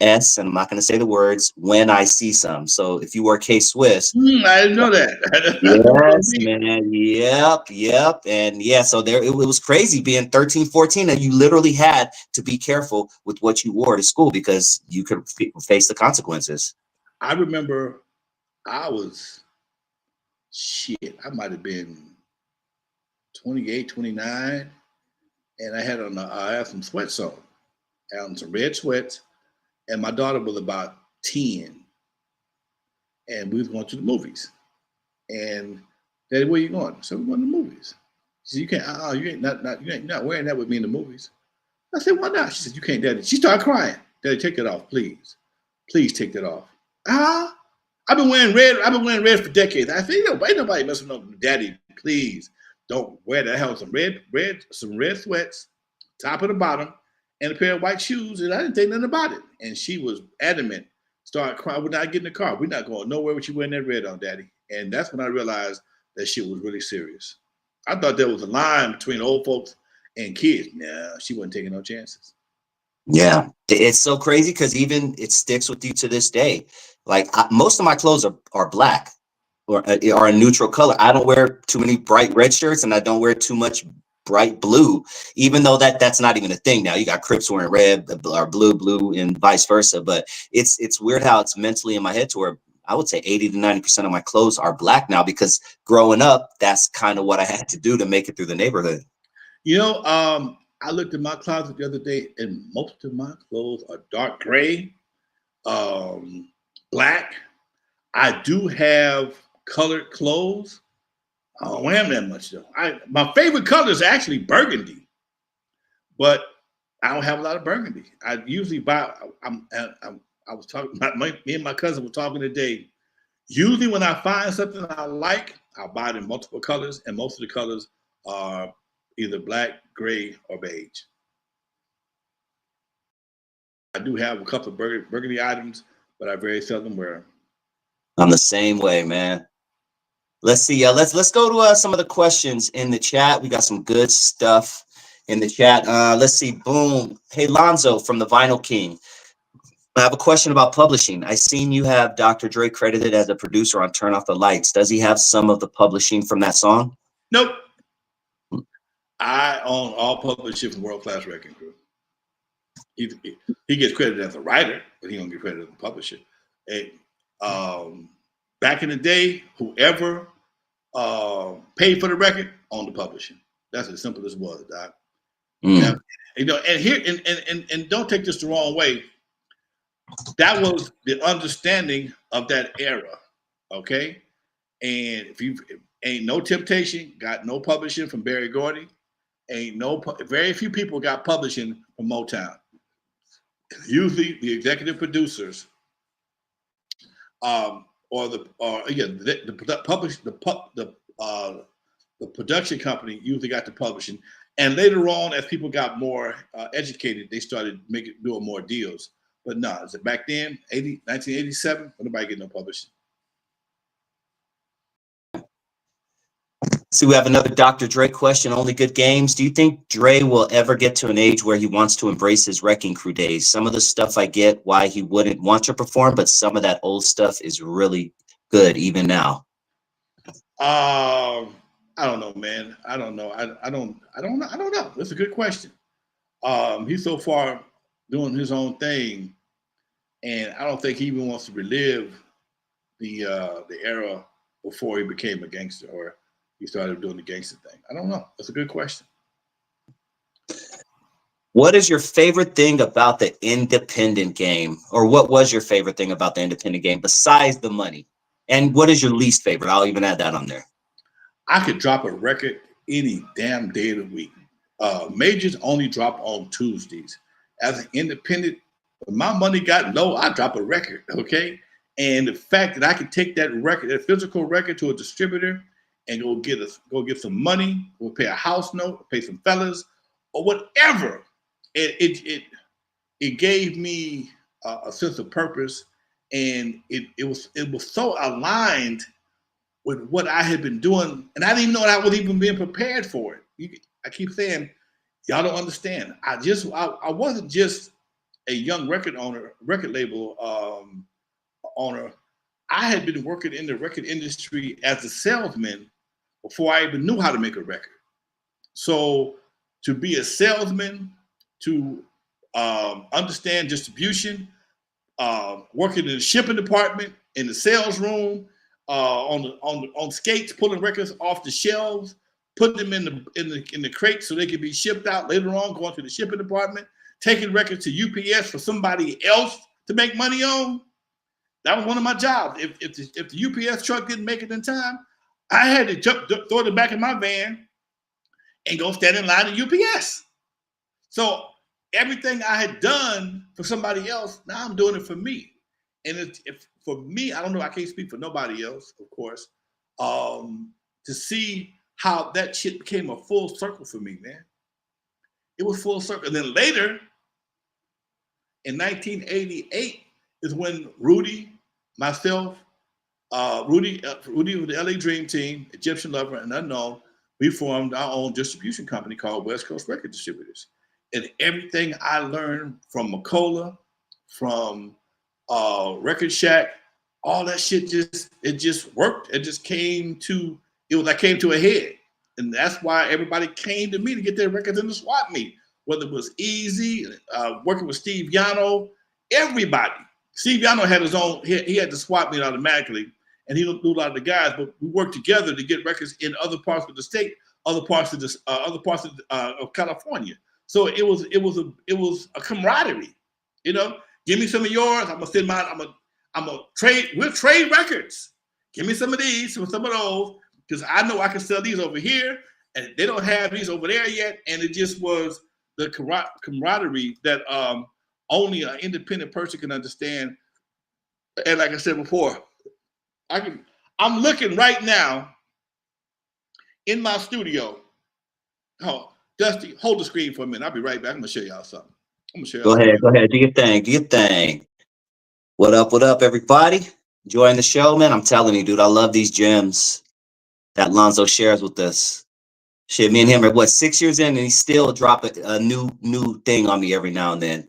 S, and I'm not going to say the words, when I see some. So if you were K Swiss, I didn't know that. yes, man. Yep. And yeah, so it was crazy being 13, 14, and you literally had to be careful with what you wore to school because you could face the consequences. I remember I was I might have been 28, 29, and I had some sweats on. I had on some red sweats, and my daughter was about 10, and we was going to the movies. And Daddy, where you going? So we're going to the movies. She said, you can't, you ain't not wearing that with me in the movies. I said, why not? She said, you can't, Daddy. She started crying. Daddy, take that off, please. Please take that off. I've been wearing red. I've been wearing red for decades. I said, ain't nobody messing up with Daddy. Please don't wear that. I had some red sweats, top and the bottom, and a pair of white shoes, and I didn't think nothing about it. And she was adamant. Started crying. We're not getting in the car. We're not going nowhere with you wearing that red on, Daddy. And that's when I realized that shit was really serious. I thought there was a line between old folks and kids. Nah, she wasn't taking no chances. Yeah, it's so crazy because even it sticks with you to this day. Like most of my clothes are black or a neutral color. I don't wear too many bright red shirts and I don't wear too much bright blue, even though that's not even a thing now. You got Crips wearing red or blue, and vice versa. But it's weird how it's mentally in my head to where I would say 80 to 90% of my clothes are black now because growing up, that's kind of what I had to do to make it through the neighborhood. I looked in my closet the other day, and most of my clothes are dark gray, black. I do have colored clothes. I don't wear them that much though. My favorite color is actually burgundy, but I don't have a lot of burgundy. I usually buy. I was talking. Me and my cousin were talking today. Usually, when I find something I like, I'll buy it in multiple colors, and most of the colors are either black, gray, or beige. I do have a couple of burgundy items, but I very seldom wear them. I'm the same way, man. Let's see. Let's go to some of the questions in the chat. We got some good stuff in the chat. Let's see. Boom. Hey, Lonzo from the Vinyl King. I have a question about publishing. I seen you have Dr. Dre credited as a producer on Turn Off the Lights. Does he have some of the publishing from that song? Nope. I own all publishing from World Class Wrecking Crew. He gets credited as a writer, but he don't get credited as a publisher. And, back in the day, whoever paid for the record owned the publishing. That's as simple as it was, Doc. Now, you know, and here, and don't take this the wrong way. That was the understanding of that era, okay? And if you ain't no Temptation, got no publishing from Berry Gordy, very few people got publishing from Motown. Usually the executive producers, the production company usually got the publishing, and later on, as people got more educated, they started doing more deals. But no, is it back then, 1987? Nobody get no publishing. See, we have another Dr. Dre question. Only Good Games. Do you think Dre will ever get to an age where he wants to embrace his Wrecking Crew days? Some of the stuff I get why he wouldn't want to perform, but some of that old stuff is really good even now. I don't know, man. I don't know. I don't know. That's a good question. He's so far doing his own thing, and I don't think he even wants to relive the era before he became a gangster or he started doing the gangster thing. I don't know. That's a good question. What is your favorite thing about the independent game? Or what was your favorite thing about the independent game besides the money? And what is your least favorite? I'll even add that on there. I could drop a record any damn day of the week. Majors only drop on Tuesdays. As an independent, when my money got low, I drop a record, okay? And the fact that I could take that record, that physical record, to a distributor and go get some money, go pay a house note, pay some fellas, or whatever. It gave me a sense of purpose, and it was so aligned with what I had been doing, and I didn't even know that I was even being prepared for it. I keep saying, y'all don't understand. I wasn't just a young record label owner. I had been working in the record industry as a salesman before I even knew how to make a record. So to be a salesman, to understand distribution, working in the shipping department, in the sales room, on skates, pulling records off the shelves, putting them in the crates so they could be shipped out later on, going to the shipping department, taking records to UPS for somebody else to make money on. That was one of my jobs. If the UPS truck didn't make it in time, I had to throw it back in my van and go stand in line at UPS. So everything I had done for somebody else, now I'm doing it for me. And for me, I don't know, I can't speak for nobody else, of course, to see how that shit became a full circle for me, man. It was full circle. And then later, in 1988, is when Rudy, myself, Rudy with the LA Dream Team, Egyptian Lover, and Unknown, we formed our own distribution company called West Coast Record Distributors. And everything I learned from Macola, from Record Shack, all that shit just worked. It just came to a head. And that's why everybody came to me to get their records in the swap meet. Whether it was Easy, working with Steve Yano, everybody. Steve Yano had his own, he had the swap meet automatically, and he knew a lot of the guys, but we worked together to get records in other parts of the state, other parts of California. So it was a camaraderie, you know. Give me some of yours. I'm gonna send mine. I'm gonna trade. We'll trade records. Give me some of these, some of those, because I know I can sell these over here, and they don't have these over there yet. And it just was the camaraderie that only an independent person can understand. And like I said before, I'm looking right now in my studio. Oh, Dusty, hold the screen for a minute. I'll be right back. I'm gonna show y'all something. Go ahead. Do your thing. Do your thing. What up, everybody? Enjoying the show, man. I'm telling you, dude, I love these gems that Lonzo shares with us. Shit, me and him are what, 6 years in, and he still drop a new thing on me every now and then.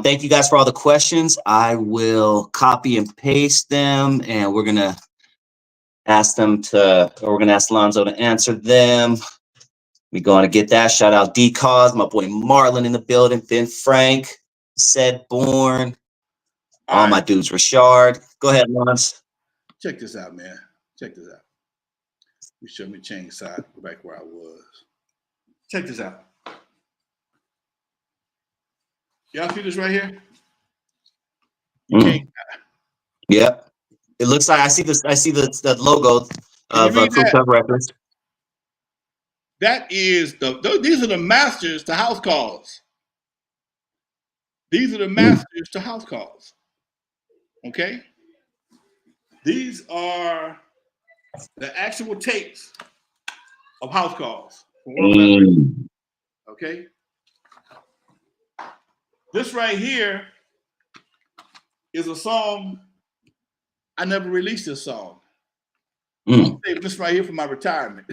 Thank you guys for all the questions. I will copy and paste them, and we're gonna ask Lonzo to answer them. We going to get that. Shout out D-Cause, my boy Marlon in the building, Ben Frank, Said Born, all my dudes, Rashard. Go ahead, Lons. Check this out, man. Check this out. You show me change side, go back where I was. Check this out. Y'all see this right here? Yep. It looks like I see the logo of Cool Records. That is these are the masters to house calls. These are the masters to house calls. Okay? These are the actual tapes of house calls. Okay? This right here is a song. I never released this song. I'll save this right here for my retirement.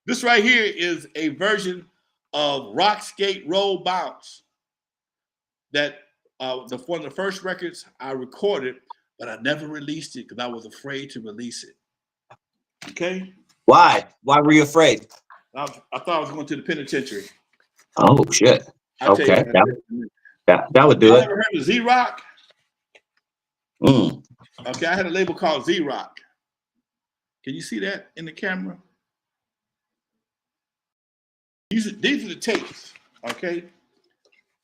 This right here is a version of Rock, Skate, Roll, Bounce that one of the first records I recorded, but I never released it because I was afraid to release it. Okay? Why? Why were you afraid? I thought I was going to the penitentiary. Oh, shit. Okay. That would do it. Ever heard of Z-Rock? Okay, I had a label called Z-Rock. Can you see that in the camera? These are the tapes, okay?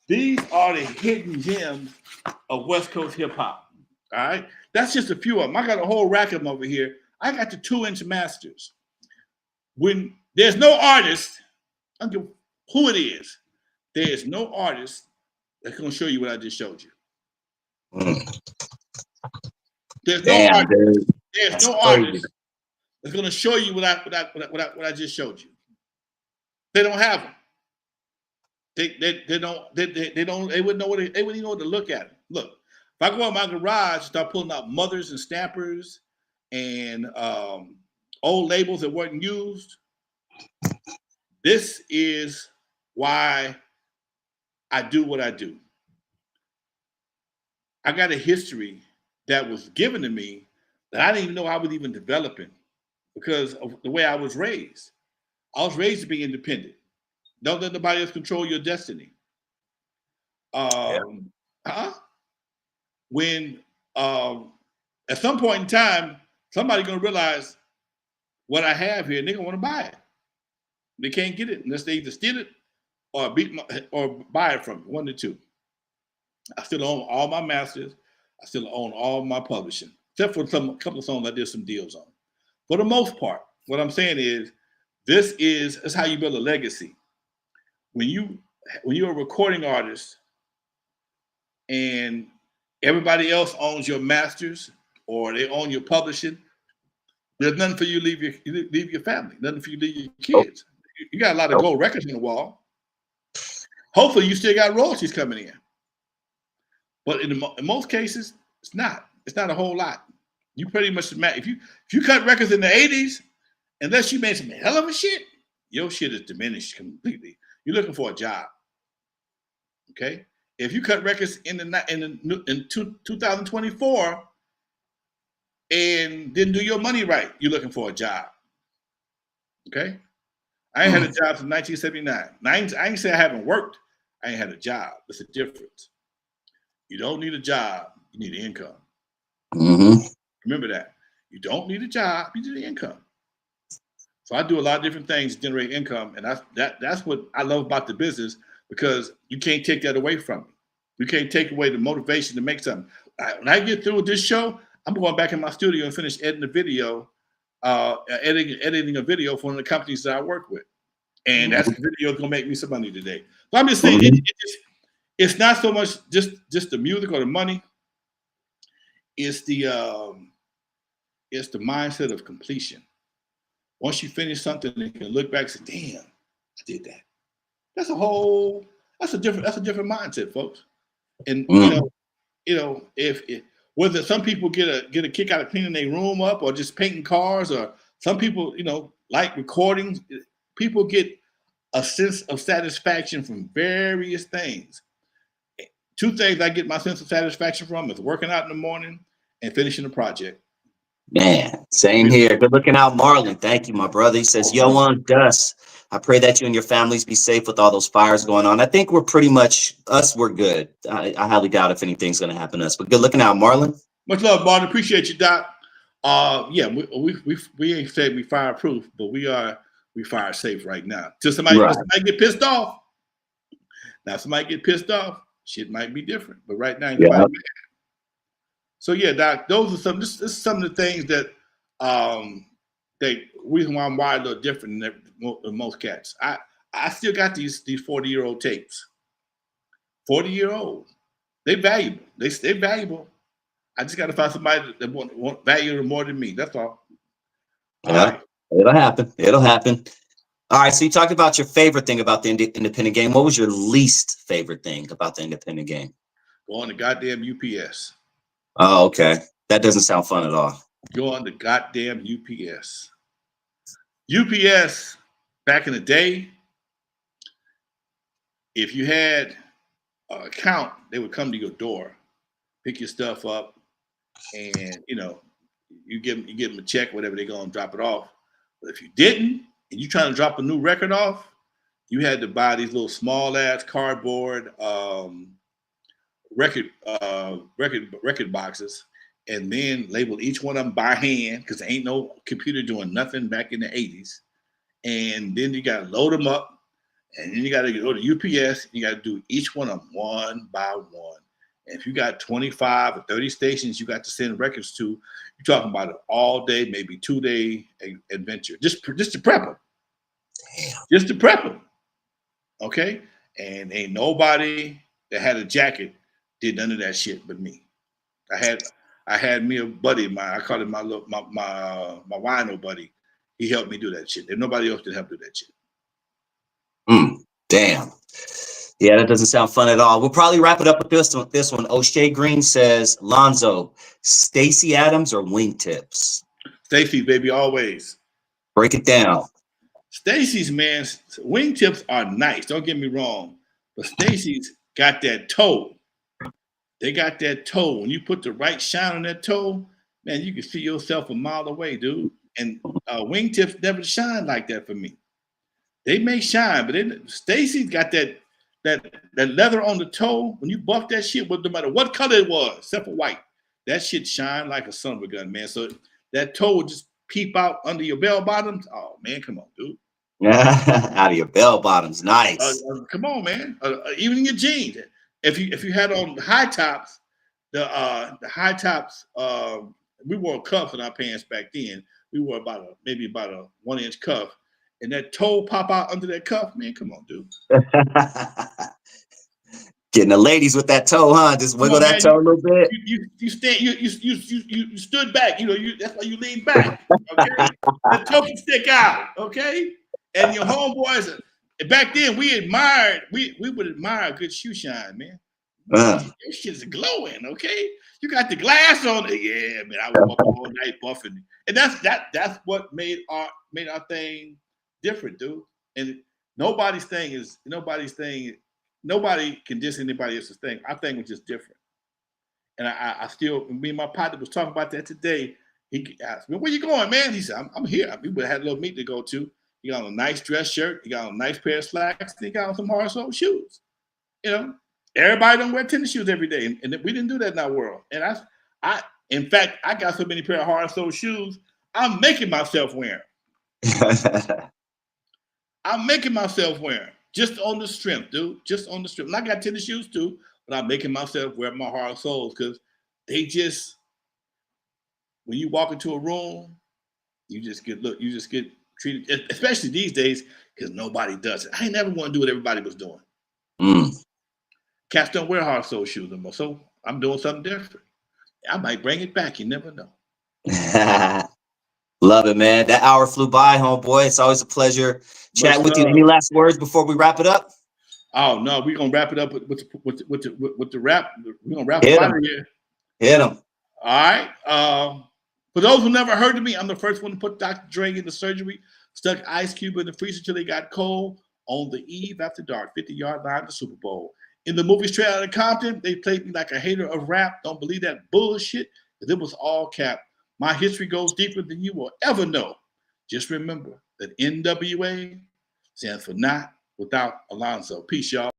These are the hidden gems of West Coast hip hop, all right? That's just a few of them. I got a whole rack of them over here. I got the 2-inch masters. When there's no artist, I don't give who it is, there is no artist that's going to show you what I just showed you. There's no artist. There's no artist that's going to show you what I just showed you. They don't have them. They wouldn't know they wouldn't even know what to look at. Look, if I go in my garage and start pulling out mothers and stampers and old labels that weren't used, this is why I do what I do. I got a history that was given to me that I didn't even know I was even developing because of the way I was raised. I was raised to be independent. Don't let nobody else control your destiny. When at some point in time, somebody's gonna realize what I have here, and they're gonna want to buy it. They can't get it unless they either steal it or buy it from me. One of the two. I still own all my masters. I still own all my publishing, except for a couple of songs I did some deals on. For the most part, what I'm saying is, that's how you build a legacy. When you're a recording artist and everybody else owns your masters or they own your publishing, there's nothing for you to leave your family, nothing for you to leave your kids. You got a lot of gold records on the wall. Hopefully you still got royalties coming in. But in most cases, it's not. It's not a whole lot. You pretty much, if you cut records in the 80s, unless you made some hell of a shit, your shit is diminished completely. You're looking for a job. Okay? If you cut records in 2024 and didn't do your money right, you're looking for a job. Okay? I ain't had a job since 1979. I ain't say I haven't worked. I ain't had a job. There's a difference. You don't need a job. You need an income. Remember that. You don't need a job. You need an income. So I do a lot of different things to generate income, and that's what I love about the business, because you can't take that away from me. You can't take away the motivation to make something. When I get through with this show, I'm going back in my studio and finish editing a video, editing a video for one of the companies that I work with, and that video is going to make me some money today. So I'm just saying, it's not so much just the music or the money. It's the mindset of completion. Once you finish something, you can look back and say, "Damn, I did that." That's a different mindset, folks. And you know, you know, if whether some people get a kick out of cleaning their room up or just painting cars, or some people, you know, like recordings. People get a sense of satisfaction from various things. Two things I get my sense of satisfaction from is working out in the morning and finishing a project. Man, same here. Good looking out, Marlon. Thank you, my brother. He says, yo, on Gus, I pray that you and your families be safe with all those fires going on. I think we're pretty much, we're good. I highly doubt if anything's going to happen to us, but good looking out, Marlon. Much love, Marlon. Appreciate you, Doc. Yeah, we ain't said we fireproof, but we fire safe right now. Till somebody get pissed off. Now, somebody get pissed off, shit might be different. But right now, anybody mad. So yeah, Doc, those are some. This is some of the things that reason why I'm wired a little different than most cats. I still got these 40-year-old tapes. 40-year-old, they valuable. They valuable. I just got to find somebody that want value them more than me. That's all. Yeah, it'll happen. It'll happen. All right. So you talked about your favorite thing about the independent game. What was your least favorite thing about the independent game? Go on the goddamn UPS. Oh, okay. That doesn't sound fun at all. Go on the goddamn UPS. UPS, back in the day, if you had an account, they would come to your door, pick your stuff up, and you know, you give them a check, whatever, they're gonna drop it off. But if you didn't, and you trying to drop a new record off, you had to buy these little small ass cardboard record boxes, and then label each one of them by hand, because there ain't no computer doing nothing back in the 80s. And then you got to load them up, and then you got to go to UPS. You got to do each one of them one by one. And if you got 25 or 30 stations you got to send records to, you're talking about an all day, maybe 2-day adventure, just to prep them. Damn. Just to prep them. Okay? And ain't nobody that had a jacket did none of that shit but me. I had me a buddy of mine. I called him my wino buddy. He helped me do that shit. And nobody else did help do that shit. Damn. Yeah, that doesn't sound fun at all. We'll probably wrap it up with this one. O'Shea Green says, Lonzo, Stacey Adams or wingtips? Stacey, baby, always. Break it down. Stacey's, man, wingtips are nice. Don't get me wrong. But Stacey's got that toe. They got that toe. When you put the right shine on that toe, man, you can see yourself a mile away, dude. And wingtips never shine like that for me. They may shine, but Stacey's got that leather on the toe. When you buff that shit, no matter what color it was, except for white, that shit shine like a son of a gun, man. So that toe would just peep out under your bell bottoms. Oh man, come on, dude. Out of your bell bottoms, nice. Come on, man. Even in your jeans. If you had on high tops, the high tops, we wore cuffs in our pants back then. We wore maybe about a 1-inch cuff, and that toe pop out under that cuff. Man, come on, dude. Getting the ladies with that toe, huh? Just wiggle that toe a little bit. You stood back. You know, that's why you lean back. Okay, the toe can stick out. Okay, and your homeboys. Back then, we would admire a good shoe shine, man. This shit's glowing, okay? You got the glass on it, yeah, man. I would walk all night buffing, and that's what made our thing different, dude. And nobody can diss anybody else's thing. Our thing was just different. And I still, me and my partner was talking about that today. He asked me, "Where you going, man?" He said, "I'm here." We would have had a little meet to go to. He got on a nice dress shirt. He got on a nice pair of slacks. He got on some hard sole shoes. You know, everybody don't wear tennis shoes every day, and we didn't do that in our world. And in fact, I got so many pair of hard sole shoes. I'm making myself wear them. I'm making myself wear them just on the strength, dude. Just on the strength. And I got tennis shoes too, but I'm making myself wear my hard soles because they just, when you walk into a room, you just get treated, especially these days, because nobody does it. I ain't never want to do what everybody was doing. Cats don't wear hard sole shoes anymore, so I'm doing something different. I might bring it back. You never know. Love it, man. That hour flew by, homeboy. It's always a pleasure chatting with you. Any last words before we wrap it up? Oh no, we're gonna wrap it up with the rap. We're gonna wrap Hit it out 'em. of here. Hit them. All right. For those who never heard of me, I'm the first one to put Dr. Dre in the surgery, stuck Ice Cube in the freezer till they got cold on the eve after dark, 50-yard line of the Super Bowl. In the movie Straight Outta Compton, they played me like a hater of rap. Don't believe that bullshit, because it was all cap. My history goes deeper than you will ever know. Just remember that NWA stands for Not Without Alonzo. Peace, y'all.